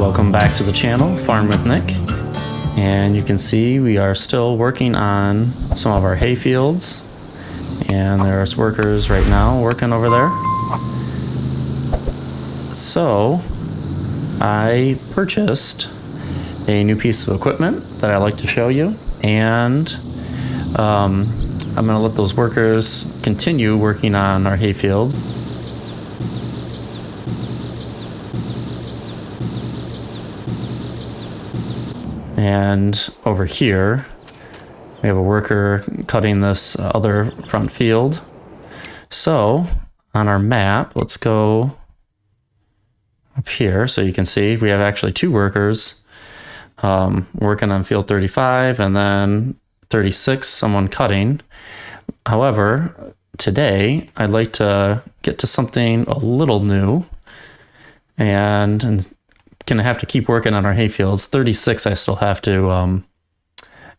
Welcome back to the channel, Farm with Nick. And you can see we are still working on some of our hay fields. And there's workers right now working over there. So I purchased a new piece of equipment that I like to show you. And I'm going to let those workers continue working on our hay fields. And over here, we have a worker cutting this other front field. So on our map, let's go up here so you can see we have actually two workers working on field 35 and then 36, someone cutting. However, today I'd like to get to something a little new and gonna have to keep working on our hay fields. 36 I still have to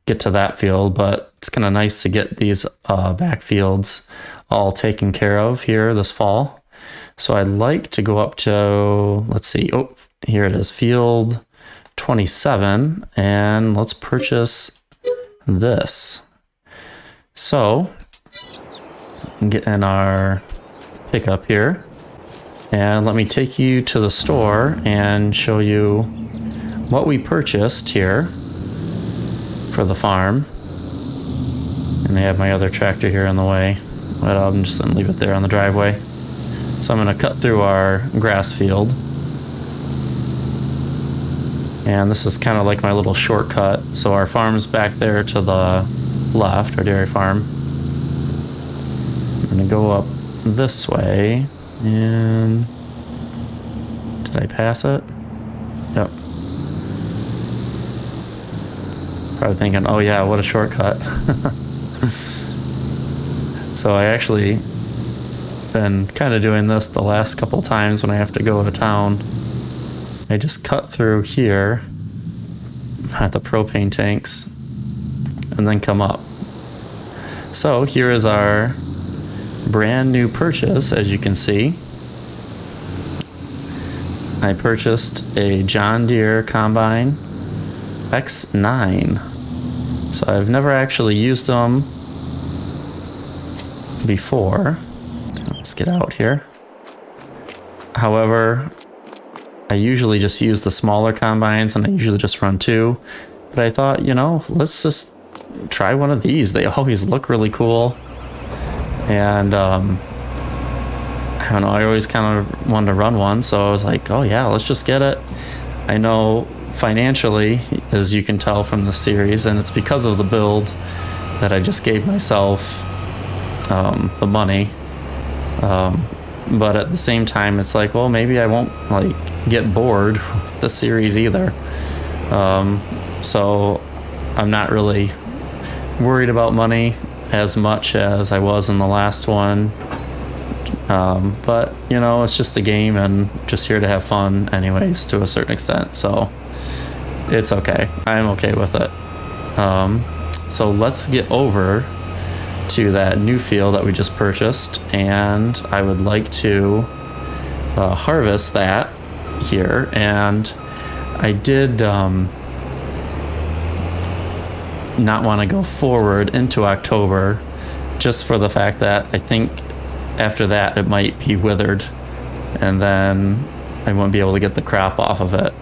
get to that field, but it's kind of nice to get these back fields all taken care of here this fall. So I'd like to go up to, let's see, oh, here it is, field 27, and let's purchase this. So get in our pickup here. And let me take you to the store and show you what we purchased here for the farm. And I have my other tractor here in the way, but I'm just gonna leave it there on the driveway. So I'm gonna cut through our grass field. And this is kind of like my little shortcut. So our farm's back there to the left, our dairy farm. I'm gonna go up this way. And did I pass it? Yep. Probably thinking, oh yeah, what a shortcut. So I actually been kind of doing this the last couple times when I have to go to town. I just cut through here at the propane tanks and then come up. So here is our brand new purchase. As you can see, I purchased a John Deere Combine X9. So I've never actually used them before. Let's get out here. However, I usually just use the smaller combines and I usually just run two. But I thought, you know, let's just try one of these. They always look really cool. And I don't know, I always kind of wanted to run one, so I was like, oh yeah, let's just get it. I know financially, as you can tell from the series, and it's because of the build that I just gave myself the money. But at the same time, it's like, well, maybe I won't like get bored with the series either. So I'm not really worried about money as much as I was in the last one. But, you know, it's just a game and just here to have fun anyways, to a certain extent. So it's okay. I'm okay with it. So let's get over to that new field that we just purchased. And I would like to harvest that here. And I did not want to go forward into October just for the fact that I think after that it might be withered and then I won't be able to get the crop off of it.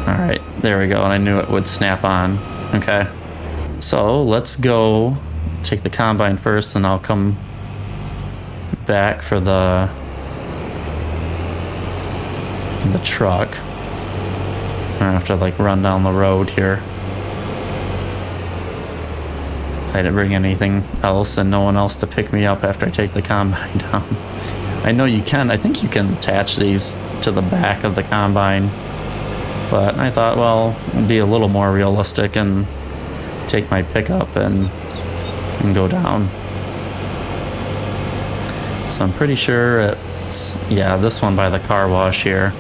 All right, there we go. And I knew it would snap on. Okay, so let's go take the combine first and I'll come back for the truck. I have to like run down the road here. So I didn't bring anything else and no one else to pick me up after I take the combine down. I know you can, I think you can attach these to the back of the combine, but I thought, well, it'd be a little more realistic and take my pickup and go down. So I'm pretty sure it's, yeah, this one by the car wash here.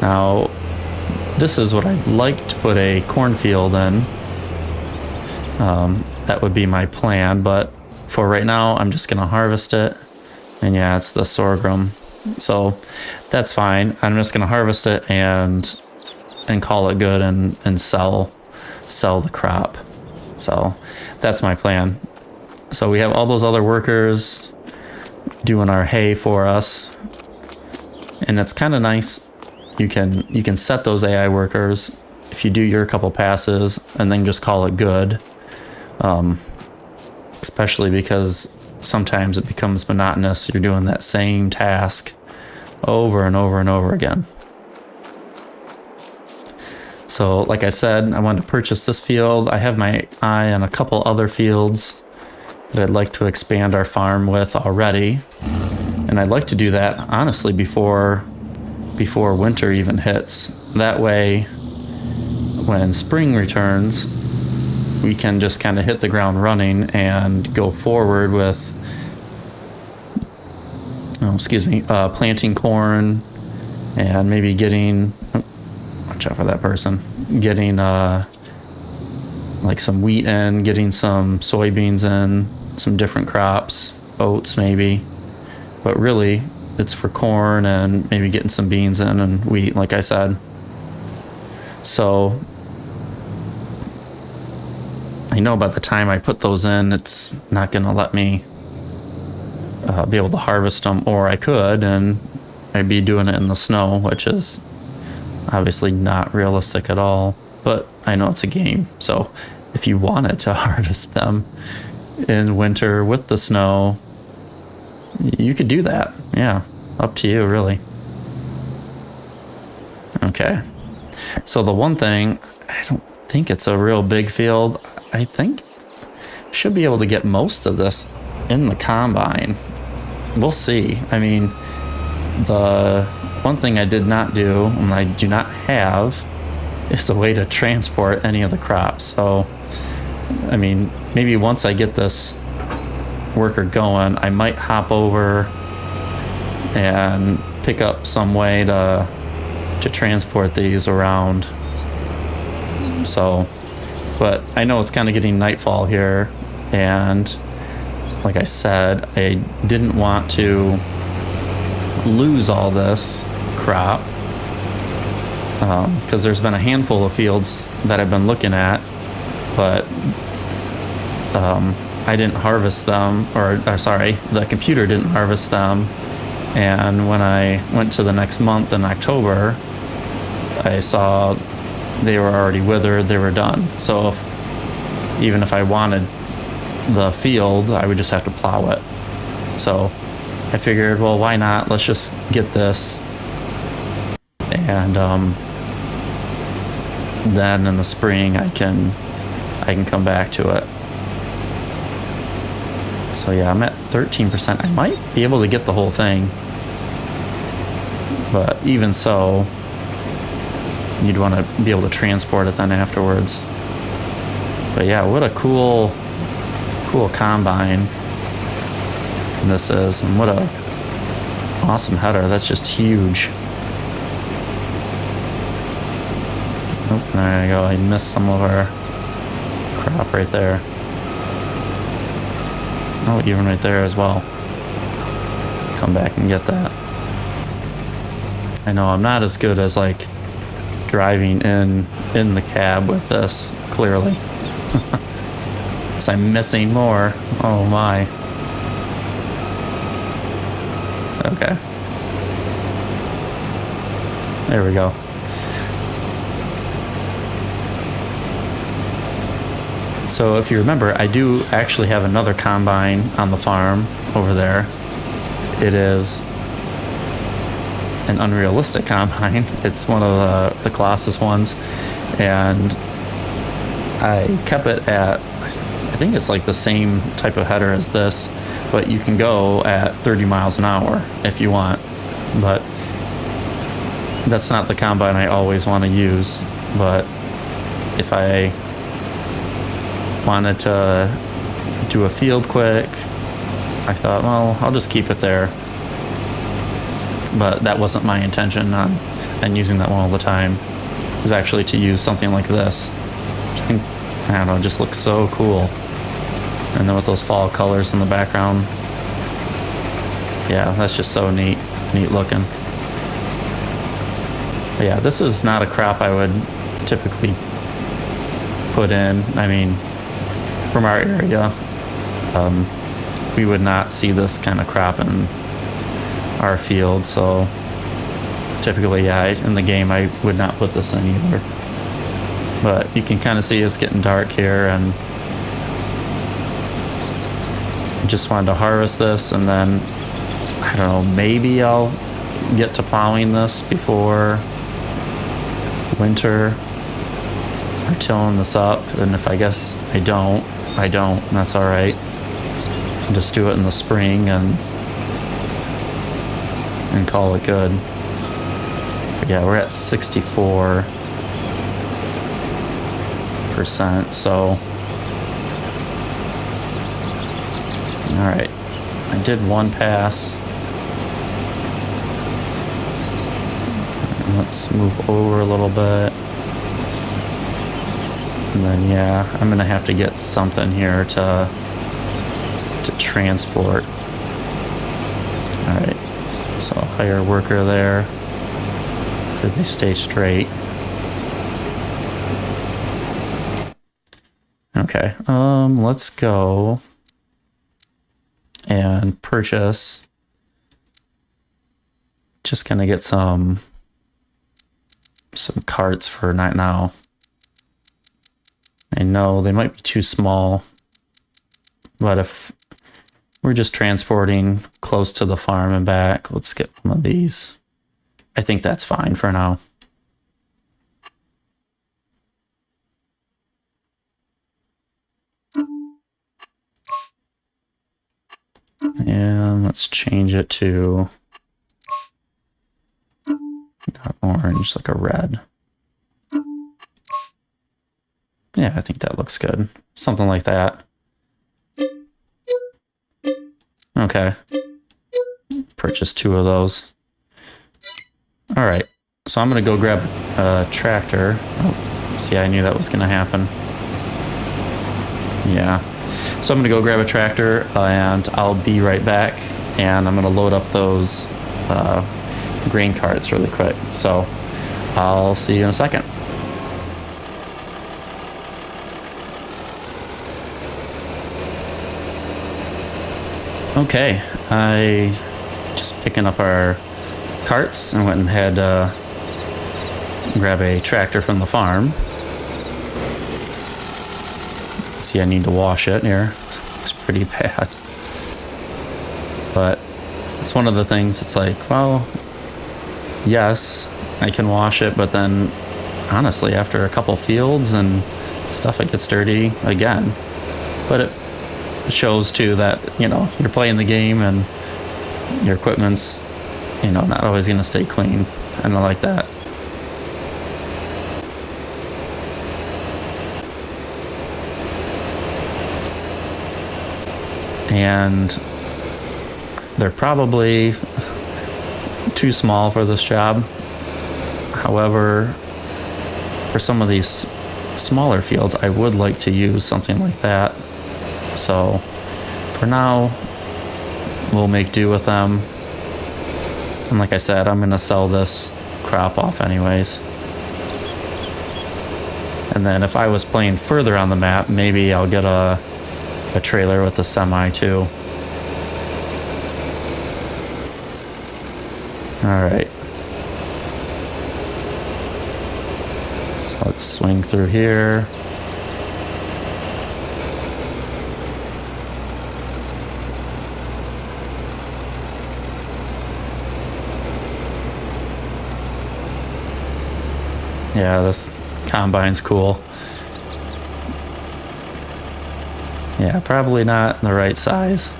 Now, this is what I'd like to put a cornfield in. That would be my plan, but for right now, I'm just gonna harvest it. And yeah, it's the sorghum. So that's fine. I'm just gonna harvest it and call it good and sell the crop. So that's my plan. So we have all those other workers doing our hay for us, and it's kind of nice. You can set those AI workers if you do your couple passes and then just call it good. Especially because sometimes it becomes monotonous. You're doing that same task over and over and over again. So like I said, I wanted to purchase this field. I have my eye on a couple other fields that I'd like to expand our farm with already. And I'd like to do that honestly before winter even hits. That way, when spring returns, we can just kind of hit the ground running and go forward with, planting corn and maybe getting, watch out for that person, getting like some wheat in, getting some soybeans in, some different crops, oats maybe. But really, it's for corn and maybe getting some beans in and wheat, like I said. So I know by the time I put those in, it's not going to let me be able to harvest them, or I could, and I'd be doing it in the snow, which is obviously not realistic at all. But I know it's a game, so if you wanted to harvest them in winter with the snow, you could do that. Yeah, up to you, really. Okay. So the one thing, I don't think it's a real big field. I think I should be able to get most of this in the combine. We'll see. I mean, the one thing I did not do, and I do not have, is a way to transport any of the crops. So, I mean, maybe once I get this worker going, I might hop over and pick up some way to transport these around. So, but I know it's kind of getting nightfall here, and like I said, I didn't want to lose all this crop because there's been a handful of fields that I've been looking at, but I didn't harvest them, or sorry, the computer didn't harvest them. And when I went to the next month in October, I saw they were already withered, they were done. So even if I wanted the field, I would just have to plow it. So I figured, well, why not? Let's just get this. And then in the spring, I can come back to it. So yeah, I'm at 13%. I might be able to get the whole thing. But even so, you'd want to be able to transport it then afterwards. But yeah, what a cool combine this is, and what a awesome header. That's just huge. Oh, there you go. I missed some of our crop right there. Oh, even right there as well. Come back and get that. I know I'm not as good as like driving in the cab with this, clearly. So I'm missing more. Oh my. Okay. There we go. So if you remember, I do actually have another combine on the farm over there. It is an unrealistic combine. It's one of the Colossus ones, and I kept it at, I think it's like the same type of header as this, but you can go at 30 miles an hour if you want. But that's not the combine I always want to use. But if I wanted to do a field quick, I thought, well, I'll just keep it there. But that wasn't my intention on using that one all the time. It was actually to use something like this. I don't know, it just looks so cool. And then with those fall colors in the background, yeah, that's just so neat. neat looking. But yeah, this is not a crop I would typically put in. I mean, from our area, we would not see this kind of crop in our field, so typically, yeah, in the game I would not put this in either. But you can kind of see it's getting dark here, and I just wanted to harvest this, and then I don't know, maybe I'll get to plowing this before winter, or tilling this up. And if I guess I don't, that's all right. Just do it in the spring and call it good. But yeah, we're at 64%, so all right, I did one pass. Let's move over a little bit. And then, yeah, I'm gonna have to get something here to transport. All right, so hire a worker there so they stay straight. Okay, let's go and purchase. Just gonna get some carts for right now. I know they might be too small, but if we're just transporting close to the farm and back, let's get one of these. I think that's fine for now. And let's change it to not orange, like a red. Yeah, I think that looks good. Something like that. Okay. Purchase 2 of those. All right. So I'm going to go grab a tractor. Oh, see, I knew that was going to happen. Yeah. So I'm going to go grab a tractor and I'll be right back. And I'm going to load up those grain carts really quick. So I'll see you in a second. Okay, I just picking up our carts and went and had grab a tractor from the farm. See, I need to wash it here. Looks pretty bad. But it's one of the things, it's like, well, yes, I can wash it, but then honestly, after a couple fields and stuff, it gets dirty again. But it shows too that, you know, you're playing the game and your equipment's, you know, not always going to stay clean. And I like that. And they're probably too small for this job. However, for some of these smaller fields, I would like to use something like that. So for now, we'll make do with them. And like I said, I'm going to sell this crop off anyways. And then if I was playing further on the map, maybe I'll get a trailer with a semi too. All right. So let's swing through here. Yeah, this combine's cool. Yeah, probably not the right size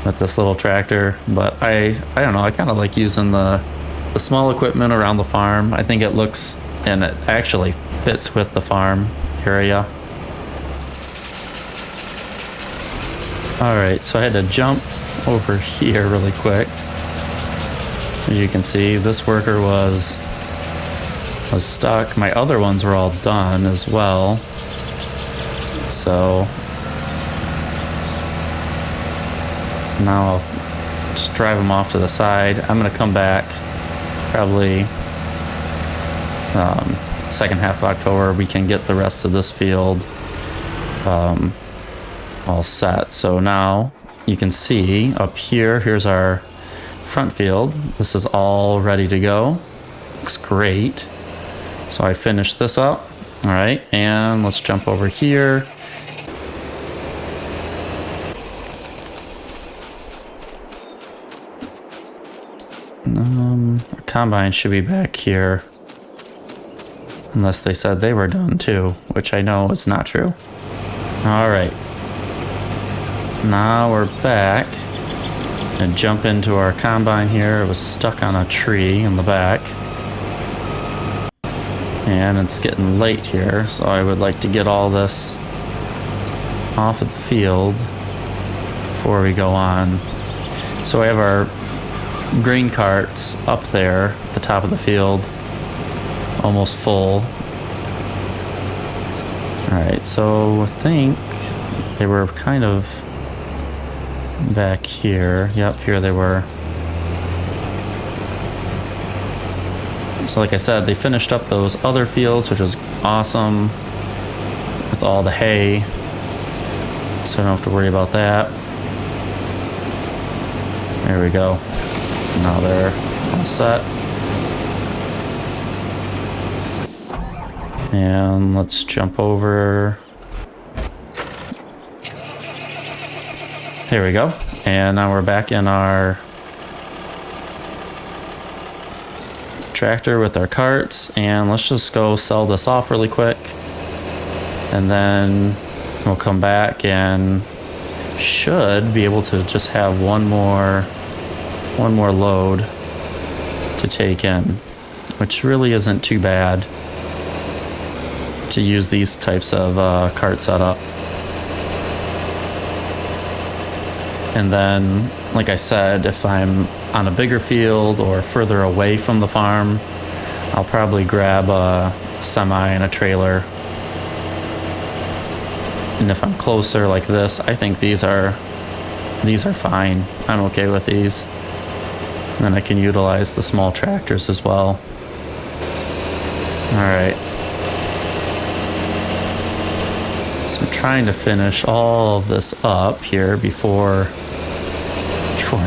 with this little tractor, but I don't know, I kind of like using the small equipment around the farm. I think it looks, and it actually fits with the farm area. All right, so I had to jump over here really quick. As you can see, this worker was stuck. My other ones were all done as well. So now I'll just drive them off to the side. I'm gonna come back probably second half of October. We can get the rest of this field all set. So now you can see up here, here's our front field. This is all ready to go. Looks great. So I finished this up. All right, and let's jump over here. Our combine should be back here. Unless they said they were done too, which I know is not true. All right. Now we're back. And jump into our combine here. It was stuck on a tree in the back. And it's getting late here, so I would like to get all this off of the field before we go on. So we have our grain carts up there at the top of the field, almost full. Alright, so I think they were kind of back here. Yep, here they were. So like I said, they finished up those other fields, which was awesome, with all the hay. So I don't have to worry about that. There we go. Now they're all set. And let's jump over. There we go. And now we're back in our tractor with our carts, and let's just go sell this off really quick, and then we'll come back and should be able to just have one more load to take in, which really isn't too bad to use these types of cart setup. And then, like I said, if I'm on a bigger field or further away from the farm, I'll probably grab a semi and a trailer. And if I'm closer like this, I think these are fine. I'm okay with these. And then I can utilize the small tractors as well. All right. So I'm trying to finish all of this up here before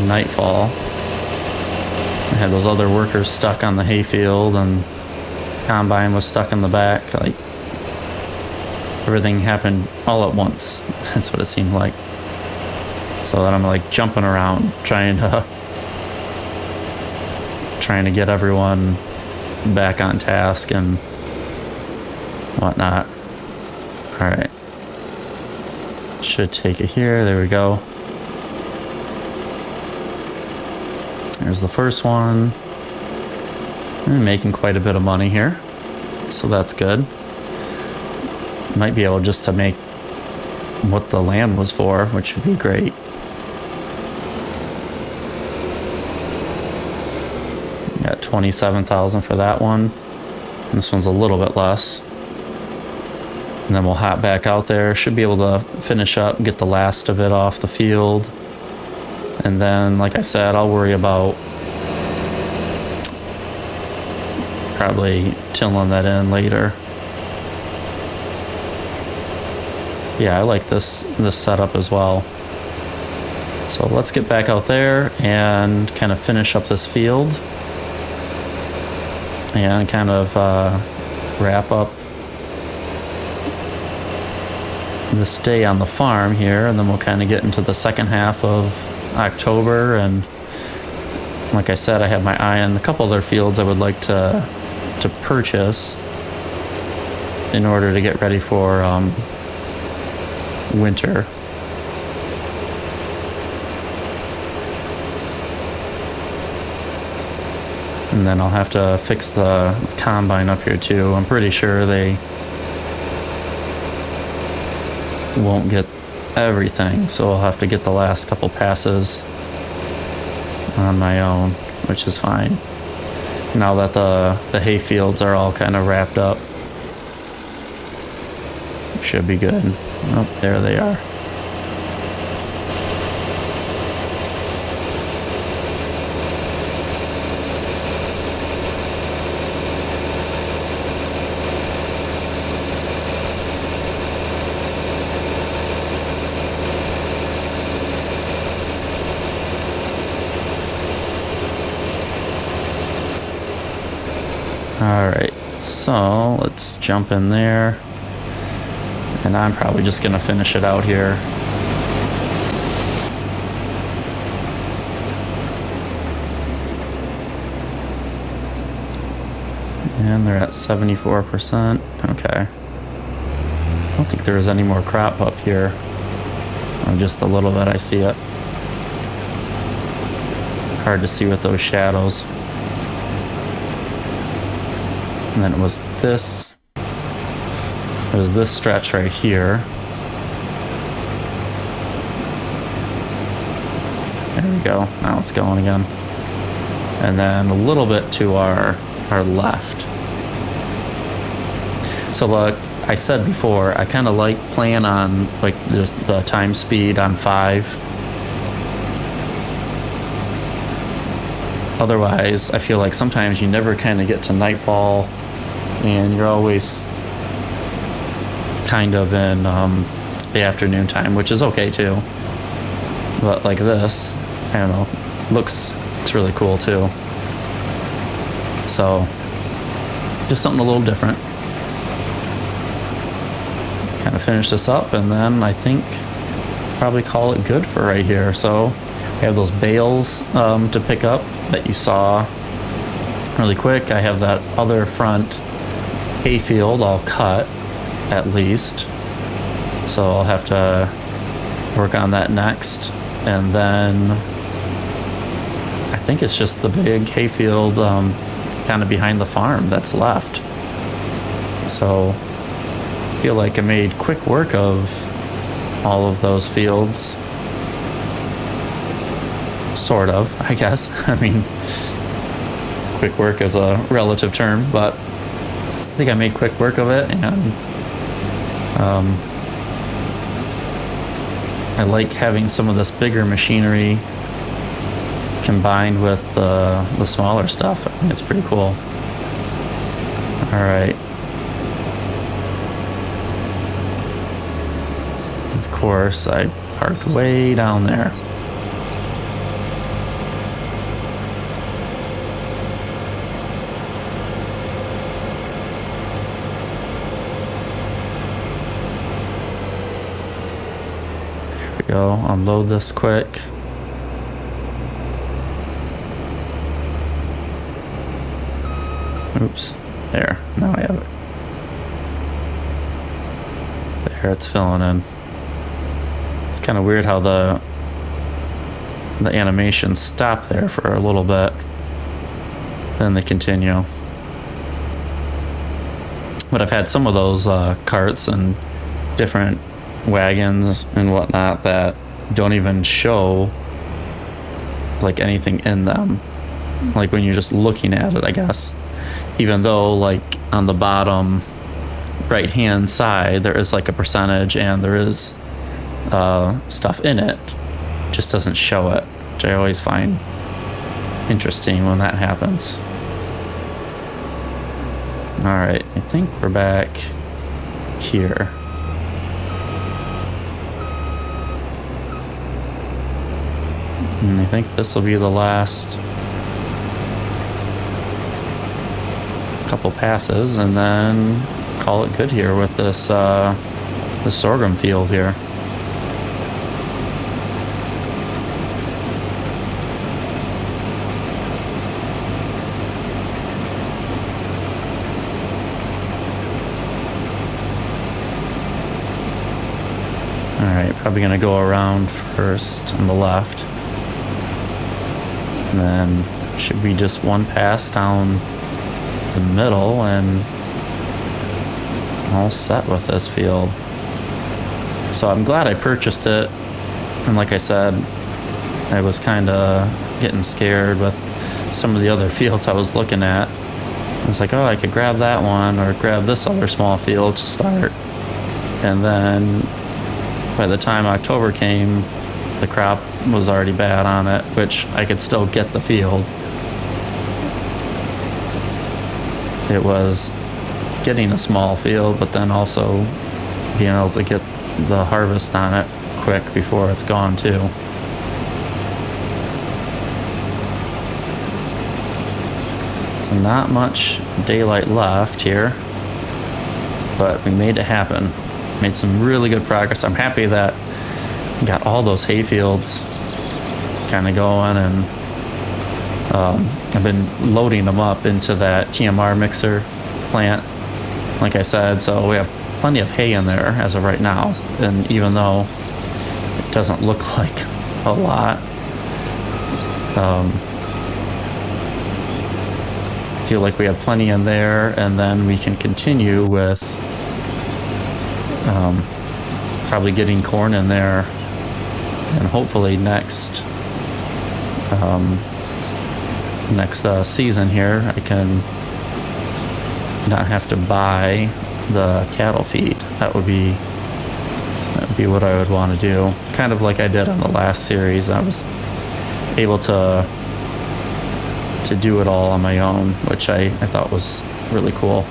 nightfall. I had those other workers stuck on the hayfield, and combine was stuck in the back. Like, everything happened all at once. That's what it seemed like. So that I'm like jumping around trying to get everyone back on task and whatnot. All right. Should take it here. There we go. There's the first one. I'm making quite a bit of money here, so that's good. Might be able just to make what the land was for, which would be great. Got 27,000 for that one. And this one's a little bit less. And then we'll hop back out there. Should be able to finish up, get the last of it off the field. And then, like I said, I'll worry about probably tilling that in later. Yeah, I like this setup as well. So let's get back out there and kind of finish up this field. And kind of wrap up this day on the farm here, and then we'll kind of get into the second half of October. And like I said, I have my eye on a couple other fields I would like to purchase in order to get ready for winter. And then I'll have to fix the combine up here too. I'm pretty sure they won't get everything, so I'll have to get the last couple passes on my own, which is fine. Now that the hay fields are all kind of wrapped up, should be good. Oh, there they are. All right, so let's jump in there. And I'm probably just gonna finish it out here. And they're at 74%. Okay. I don't think there's any more crop up here. Just a little bit, I see it. Hard to see with those shadows. And then it was this stretch right here. There we go. Now it's going again. And then a little bit to our left. So look, I said before, I kind of like playing on like the time speed on 5. Otherwise, I feel like sometimes you never kind of get to nightfall, and you're always kind of in the afternoon time, which is okay too. But like this, I don't know, it's really cool too. So just something a little different. Kind of finish this up, and then I think probably call it good for right here. So I have those bales to pick up that you saw really quick. I have that other front hayfield all cut at least, so I'll have to work on that next. And then I think it's just the big hayfield kind of behind the farm that's left. So I feel like I made quick work of all of those fields. Sort of, I guess. I mean, quick work is a relative term, but I think I made quick work of it, and I like having some of this bigger machinery combined with the smaller stuff. I think it's pretty cool. All right. Of course, I parked way down there. Go unload this quick. Oops, there, now I have it. There, it's filling in. It's kind of weird how the animations stop there for a little bit, then they continue. But I've had some of those carts and different wagons and whatnot that don't even show like anything in them, like when you're just looking at it, I guess, even though like on the bottom right hand side there is like a percentage and there is stuff in it, just doesn't show it, which I always find interesting when that happens. All right, I think we're back here. And I think this will be the last couple passes, and then call it good here with this the sorghum field here. All right, probably gonna go around first on the left. And then should be just one pass down the middle and all set with this field. So I'm glad I purchased it. And like I said, I was kind of getting scared with some of the other fields I was looking at. I was like, oh, I could grab that one or grab this other small field to start. And then by the time October came, the crop was already bad on it, which I could still get the field. It was getting a small field, but then also being able to get the harvest on it quick before it's gone too. So not much daylight left here, but we made it happen. Made some really good progress. I'm happy that we got all those hay fields kind of going, and I've been loading them up into that TMR mixer plant, like I said, so we have plenty of hay in there as of right now. And even though it doesn't look like a lot, I feel like we have plenty in there, and then we can continue with probably getting corn in there, and hopefully next season here I can not have to buy the cattle feed. That would be what I would want to do, kind of like I did on the last series. I was able to do it all on my own, which I thought was really cool.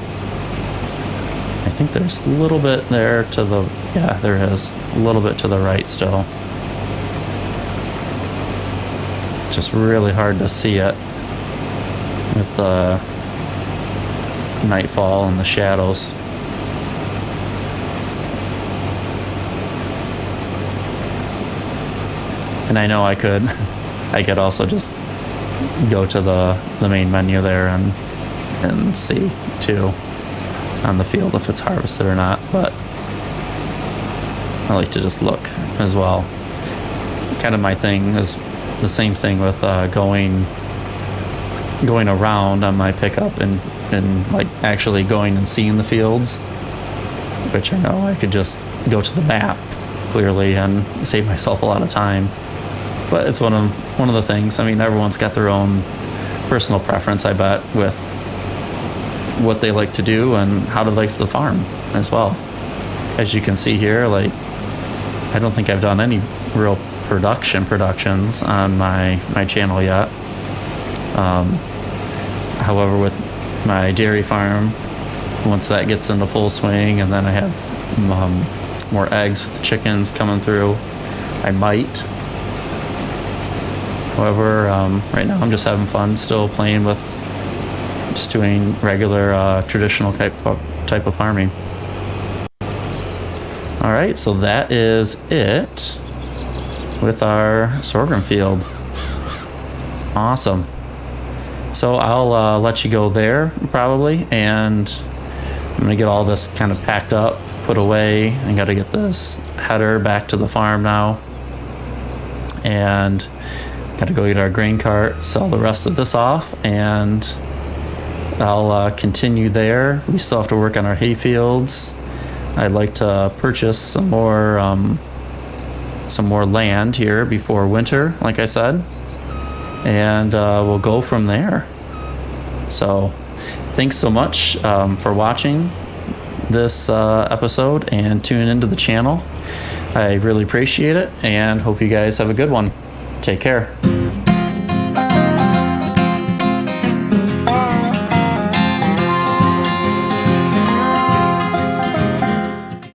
I think there's a little bit there to the, yeah, there is a little bit to the right still. Just really hard to see it with the nightfall and the shadows. And I know I could also just go to the main menu there and see too on the field if it's harvested or not, but I like to just look as well. Kind of my thing is the same thing with going around on my pickup and like actually going and seeing the fields, which I know I could just go to the map clearly and save myself a lot of time. But it's one of the things. I mean, everyone's got their own personal preference, I bet, with what they like to do and how they like the farm as well. As you can see here, like, I don't think I've done any real productions on my channel yet. However, with my dairy farm, once that gets into full swing, and then I have more eggs with the chickens coming through, I might. However, right now I'm just having fun, still playing with just doing regular traditional type of farming. All right, so that is it with our sorghum field. Awesome. So I'll let you go there probably, and I'm gonna get all this kind of packed up, put away. I gotta get this header back to the farm now, and got to go get our grain cart, sell the rest of this off, and I'll continue there. We still have to work on our hay fields. I'd like to purchase some more land here before winter, like I said, and we'll go from there. So thanks so much for watching this episode and tuning into the channel. I really appreciate it, and hope you guys have a good one. Take care.